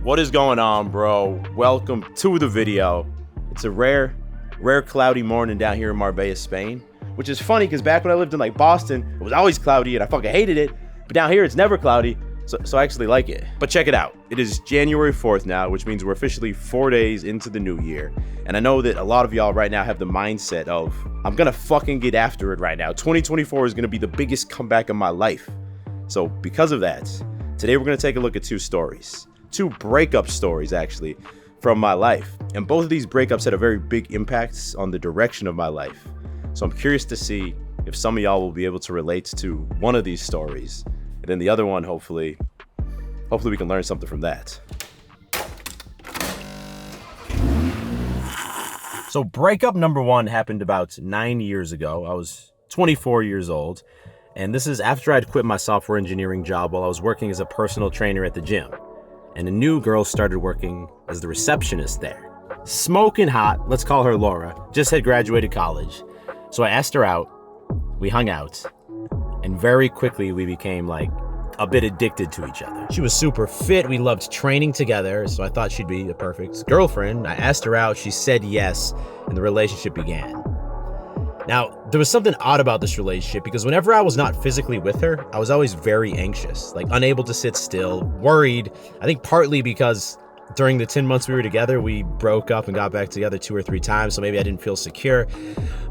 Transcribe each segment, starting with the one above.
What is going on, bro? Welcome to the video. It's a rare cloudy morning down here in Marbella, Spain, which is funny because back when I lived in like Boston, it was always cloudy and I fucking hated it. But down here, it's never cloudy, so I actually like it. But check it out. It is January 4th now, which means we're officially 4 days into the new year. And I know that a lot of y'all right now have the mindset of, I'm gonna fucking get after it right now. 2024 is gonna be the biggest comeback of my life. So because of that, today we're gonna take a look at two stories. Two breakup stories, actually, from my life. And both of these breakups had a very big impact on the direction of my life. So I'm curious to see if some of y'all will be able to relate to one of these stories. And then the other one, hopefully we can learn something from that. So breakup number one happened about 9 years ago. I was 24 years old. And this is after I'd quit my software engineering job while I was working as a personal trainer at the gym. And a new girl started working as the receptionist there. Smoking hot, let's call her Laura, just had graduated college. So I asked her out, we hung out, and very quickly we became like a bit addicted to each other. She was super fit, we loved training together, so I thought she'd be a perfect girlfriend. I asked her out, she said yes, and the relationship began. Now, there was something odd about this relationship because whenever I was not physically with her, I was always very anxious, like unable to sit still, worried. I think partly because during the 10 months we were together, we broke up and got back together 2 or 3 times, so maybe I didn't feel secure.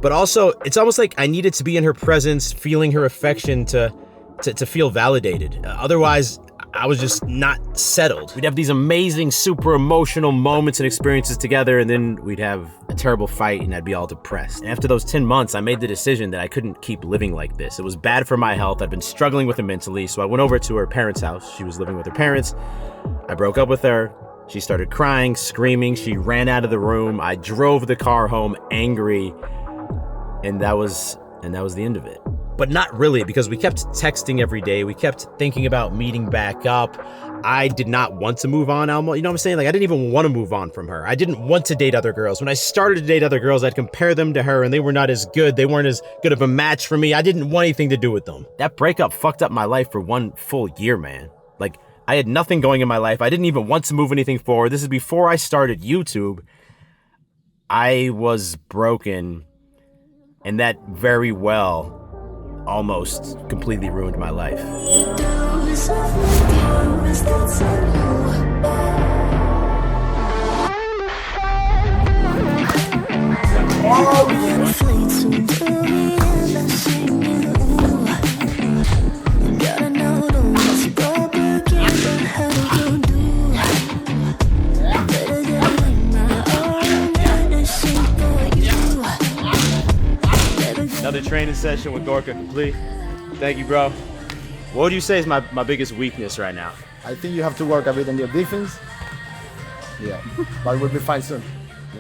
But also, it's almost like I needed to be in her presence, feeling her affection to feel validated. Otherwise, I was just not settled. We'd have these amazing, super emotional moments and experiences together, and then we'd have a terrible fight and I'd be all depressed. And after those 10 months, I made the decision that I couldn't keep living like this. It was bad for my health. I'd been struggling with it mentally, so I went over to her parents' house. She was living with her parents. I broke up with her. She started crying, screaming. She ran out of the room. I drove the car home angry, and that was the end of it. But not really, because we kept texting every day. We kept thinking about meeting back up. I did not want to move on, Almo. You know what I'm saying? Like, I didn't even want to move on from her. I didn't want to date other girls. When I started to date other girls, I'd compare them to her, and they were not as good. They weren't as good of a match for me. I didn't want anything to do with them. That breakup fucked up my life for 1 full year, man. Like, I had nothing going in my life. I didn't even want to move anything forward. This is before I started YouTube. I was broken, and that very well almost completely ruined my life. Another training session with Gorka complete. Thank you, bro. What would you say is my biggest weakness right now? I think you have to work a bit on your defense. Yeah, but we'll be fine soon.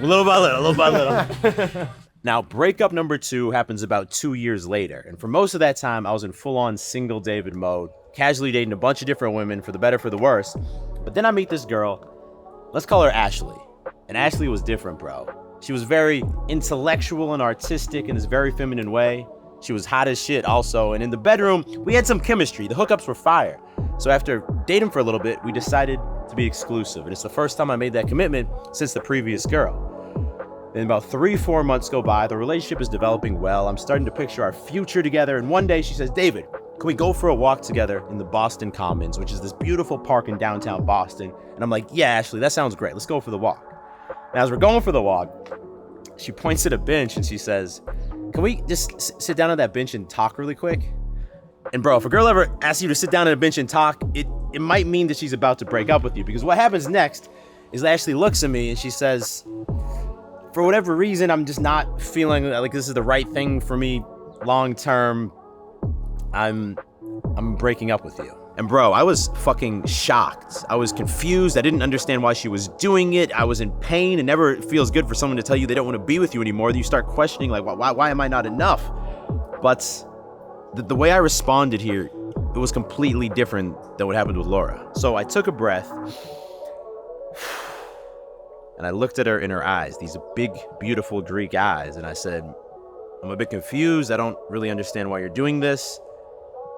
Little by little. Now, breakup number 2 happens about 2 years later. And for most of that time, I was in full-on single David mode, casually dating a bunch of different women for the better, for the worse. But then I meet this girl. Let's call her Ashley. And Ashley was different, bro. She was very intellectual and artistic in this very feminine way. She was hot as shit also, and in the bedroom, we had some chemistry. The hookups were fire. So after dating for a little bit, we decided to be exclusive, and it's the first time I made that commitment since the previous girl. Then about 3-4 months go by, the relationship is developing well. I'm starting to picture our future together, and one day she says, David, can we go for a walk together in the Boston Commons, which is this beautiful park in downtown Boston? And I'm like, yeah, Ashley, that sounds great. Let's go for the walk. Now, as we're going for the walk, she points at a bench and she says, can we just sit down on that bench and talk really quick? And bro, if a girl ever asks you to sit down on a bench and talk, it might mean that she's about to break up with you, because what happens next is Ashley looks at me and she says, for whatever reason, I'm just not feeling like this is the right thing for me long term. I'm breaking up with you. And bro, I was fucking shocked. I was confused. I didn't understand why she was doing it. I was in pain. It never feels good for someone to tell you they don't want to be with you anymore. You start questioning, like, why am I not enough? But the way I responded here, it was completely different than what happened with Laura. So I took a breath and I looked at her in her eyes, these big, beautiful Greek eyes. And I said, I'm a bit confused. I don't really understand why you're doing this.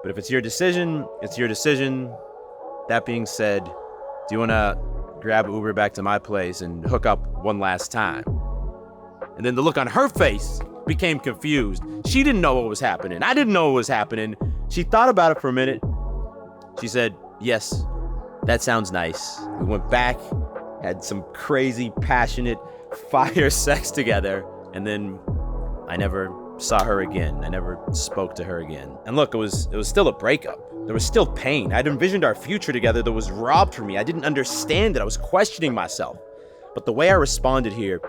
But if it's your decision, it's your decision. That being said, do you want to grab Uber back to my place and hook up one last time. And then the look on her face became confused. She didn't know what was happening. I didn't know what was happening. She thought about it for a minute. She said, yes, that sounds nice. We went back, had some crazy, passionate fire sex together, and then I never saw her again. I never spoke to her again. And look, it was still a breakup. There was still pain. I'd envisioned our future together that was robbed from me. I didn't understand it. I was questioning myself. But the way I responded here,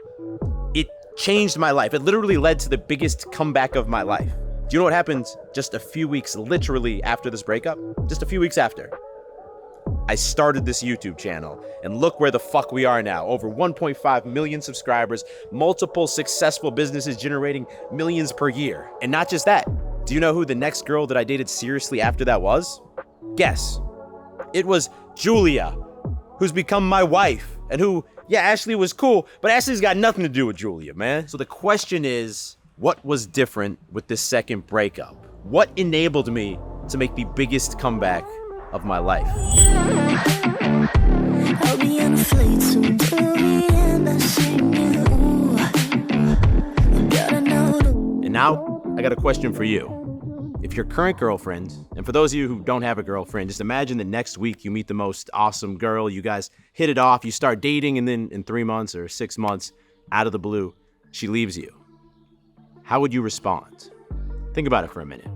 it changed my life. It literally led to the biggest comeback of my life. Do you know what happened just a few weeks literally after this breakup? Just a few weeks after. I started this YouTube channel, and look where the fuck we are now. Over 1.5 million subscribers, multiple successful businesses generating millions per year. And not just that. Do you know who the next girl that I dated seriously after that was? Guess. It was Julia, who's become my wife, and who, yeah, Ashley was cool, but Ashley's got nothing to do with Julia, man. So the question is, what was different with this second breakup? What enabled me to make the biggest comeback of my life? I'll be on a flight soon to Vienna, singing, ooh, you gotta know the... And now, I got a question for you. If your current girlfriend, and for those of you who don't have a girlfriend, just imagine that next week you meet the most awesome girl, you guys hit it off, you start dating, and then in 3 months or 6 months, out of the blue, she leaves you. How would you respond? Think about it for a minute.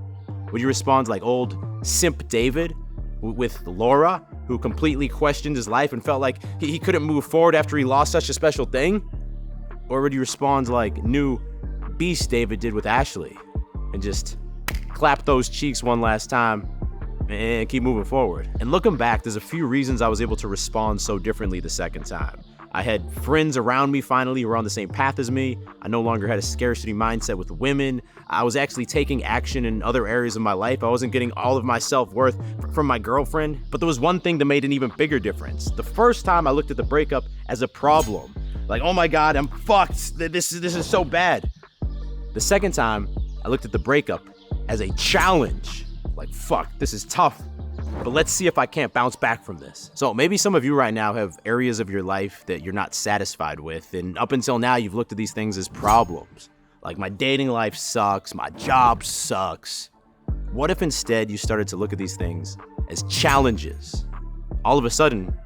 Would you respond like old simp David with Laura, who completely questioned his life and felt like he couldn't move forward after he lost such a special thing? Or would you respond like new beast David did with Ashley and just clap those cheeks one last time and keep moving forward? And looking back, there's a few reasons I was able to respond so differently the second time. I had friends around me finally who were on the same path as me. I no longer had a scarcity mindset with women. I was actually taking action in other areas of my life. I wasn't getting all of my self-worth from my girlfriend. But there was one thing that made an even bigger difference. The first time I looked at the breakup as a problem. Like, oh my God, I'm fucked. This is so bad. The second time, I looked at the breakup as a challenge. Like, fuck, this is tough. But let's see if I can't bounce back from this. So maybe some of you right now have areas of your life that you're not satisfied with. And up until now, you've looked at these things as problems. Like, my dating life sucks, my job sucks. What if instead you started to look at these things as challenges? All of a sudden,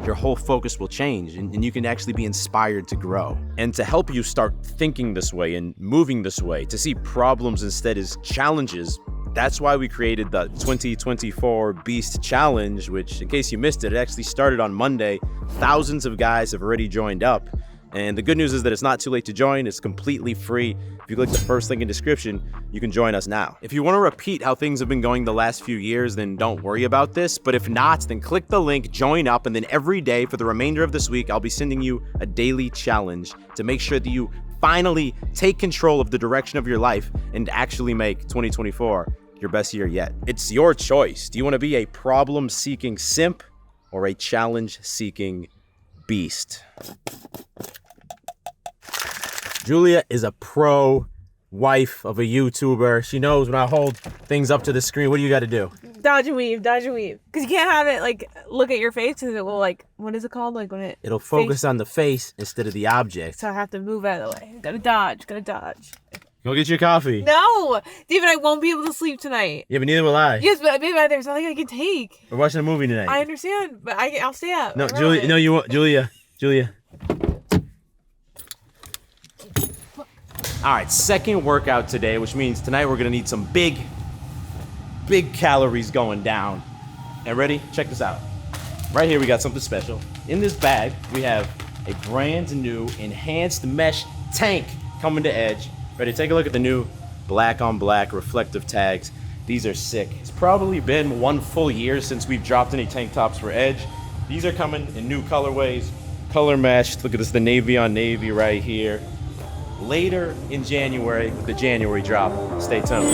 your whole focus will change and you can actually be inspired to grow. And to help you start thinking this way and moving this way, to see problems instead as challenges, that's why we created the 2024 Beast Challenge, which, in case you missed it, it actually started on Monday. Thousands of guys have already joined up. And the good news is that it's not too late to join. It's completely free. If you click the first link in description, you can join us now. If you want to repeat how things have been going the last few years, then don't worry about this. But if not, then click the link, join up, and then every day for the remainder of this week, I'll be sending you a daily challenge to make sure that you finally take control of the direction of your life and actually make 2024 your best year yet. It's your choice. Do you want to be a problem-seeking simp or a challenge-seeking beast? Julia is a pro wife of a YouTuber. She knows when I hold things up to the screen, what do you got to do? Dodge and weave. Because you can't have it, like, look at your face because it will, like, what is it called? Like, when it'll focus on the face instead of the object. So I have to move out of the way. Gotta dodge. Go get your coffee. No! David, I won't be able to sleep tonight. Yeah, but neither will I. Yes, but maybe there's nothing I can take. We're watching a movie tonight. I understand, but I'll stay up. No, Julia. No, you won't. Julia. All right, second workout today, which means tonight we're gonna need some big calories going down. And ready? Check this out. Right here, we got something special. In this bag, we have a brand new enhanced mesh tank coming to Edge. Ready? Take a look at the new black on black reflective tags. These are sick. It's probably been 1 full year since we've dropped any tank tops for Edge. These are coming in new colorways, color matched. Look at this, the navy on navy right here. Later in January with the January drop. Stay tuned.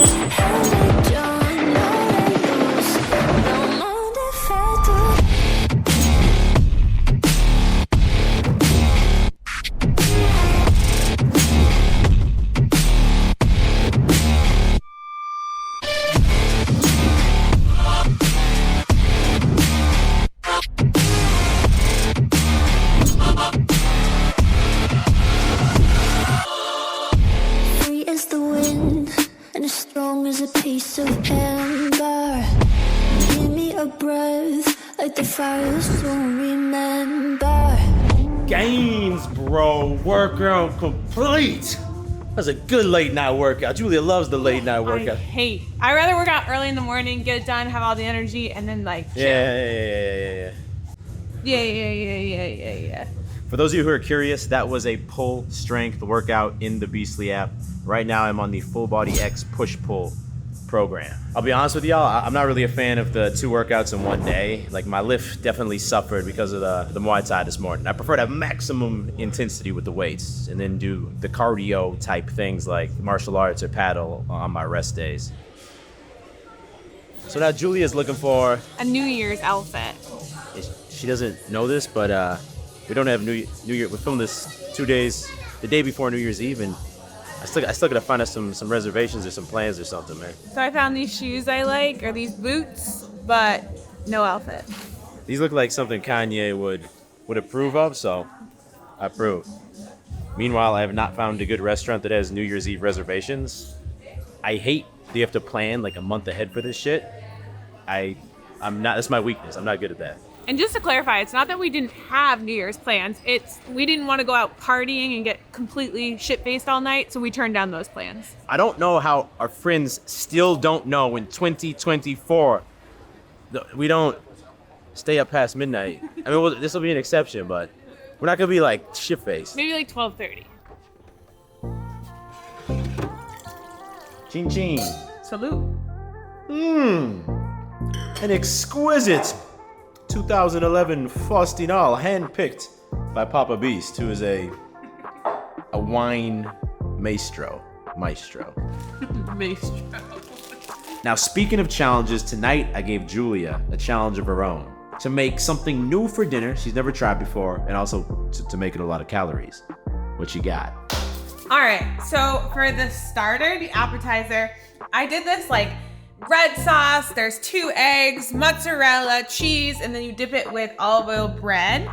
a piece of amber. Give me a breath like the fire so remember. Gains, bro. Workout complete. That's a good late night workout. Julia loves the late night workout. I'd rather work out early in the morning, get it done, have all the energy, and then like chill. Yeah. Yeah. For those of you who are curious, that was a pull strength workout in the Beastly app. Right now I'm on the Full Body X push-pull program. I'll be honest with y'all, I'm not really a fan of the 2 workouts in one day. Like my lift definitely suffered because of the Muay Thai this morning. I prefer to have maximum intensity with the weights and then do the cardio type things like martial arts or paddle on my rest days. So now Julia's looking for, A New Year's outfit. she doesn't know this, but we don't have New Year. We filmed this 2 days, the day before New Year's Eve, and I still gotta find us some reservations or some plans or something, man. So I found these shoes I like, or these boots, but no outfit. These look like something Kanye would approve of, so I approve. Meanwhile, I have not found a good restaurant that has New Year's Eve reservations. I hate that you have to plan like a month ahead for this shit. I'm not. That's my weakness. I'm not good at that. And just to clarify, it's not that we didn't have New Year's plans. It's we didn't want to go out partying and get completely shit-faced all night, so we turned down those plans. I don't know how our friends still don't know in 2024 we don't stay up past midnight. I mean, this will be an exception, but we're not gonna be like shit-faced. Maybe like 12:30. Ching ching. Salute. An exquisite 2011 Faustinal, handpicked by Papa Beast, who is a wine maestro. Maestro. Now, speaking of challenges, tonight I gave Julia a challenge of her own to make something new for dinner she's never tried before, and also to make it a lot of calories. What you got? All right, so for the starter, the appetizer, I did this like red sauce, there's 2 eggs, mozzarella, cheese, and then you dip it with olive oil bread.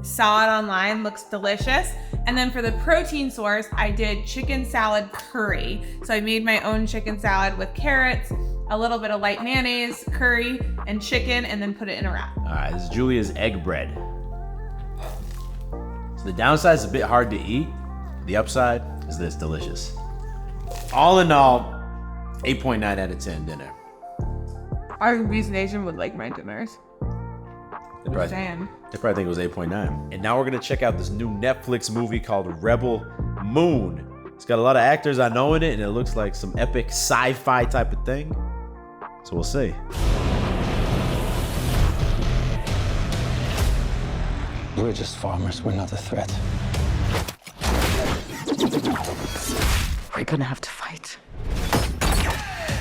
Saw it online, looks delicious. And then for the protein source, I did chicken salad curry. So I made my own chicken salad with carrots, a little bit of light mayonnaise, curry, and chicken, and then put it in a wrap. All right, this is Julia's egg bread. So the downside is a bit hard to eat. The upside is that it's delicious. All in all, 8.9 out of 10 dinner. Our Beast Nation would like my dinners. They probably think it was 8.9. And now we're gonna check out this new Netflix movie called Rebel Moon. It's got a lot of actors I know in it, and it looks like some epic sci-fi type of thing. So we'll see. We're just farmers, we're not a threat. We're gonna have to fight.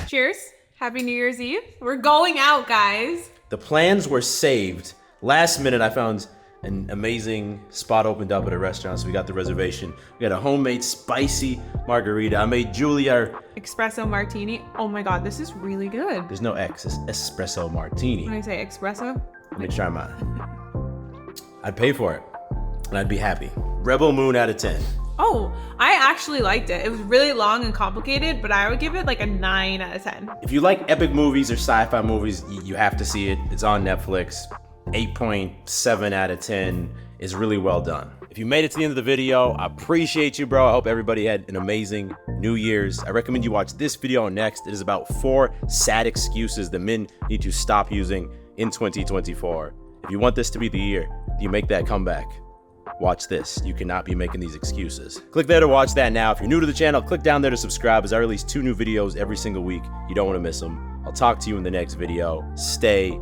Cheers. Happy New Year's Eve. We're going out, guys. The plans were saved. Last minute, I found an amazing spot opened up at a restaurant, so we got the reservation. We got a homemade spicy margarita. I made Julia. Espresso martini. Oh my God, this is really good. There's no X, it's espresso martini. When I say espresso, Let me try mine. I'd pay for it, and I'd be happy. Rebel Moon out of 10. oh, I actually liked it. It was really long and complicated, but I would give it like a 9 out of 10. If you like epic movies or sci-fi movies, you have to see it. It's on Netflix. 8.7 out of 10 is really well done. If you made it to the end of the video, I appreciate you, bro. I hope everybody had an amazing New Year's. I recommend you watch this video next. It is about 4 sad excuses that men need to stop using in 2024. If you want this to be the year, you make that comeback. Watch this. You cannot be making these excuses. Click there to watch that now. If you're new to the channel, click down there to subscribe, as I release 2 new videos every single week. You don't want to miss them. I'll talk to you in the next video. Stay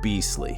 beastly.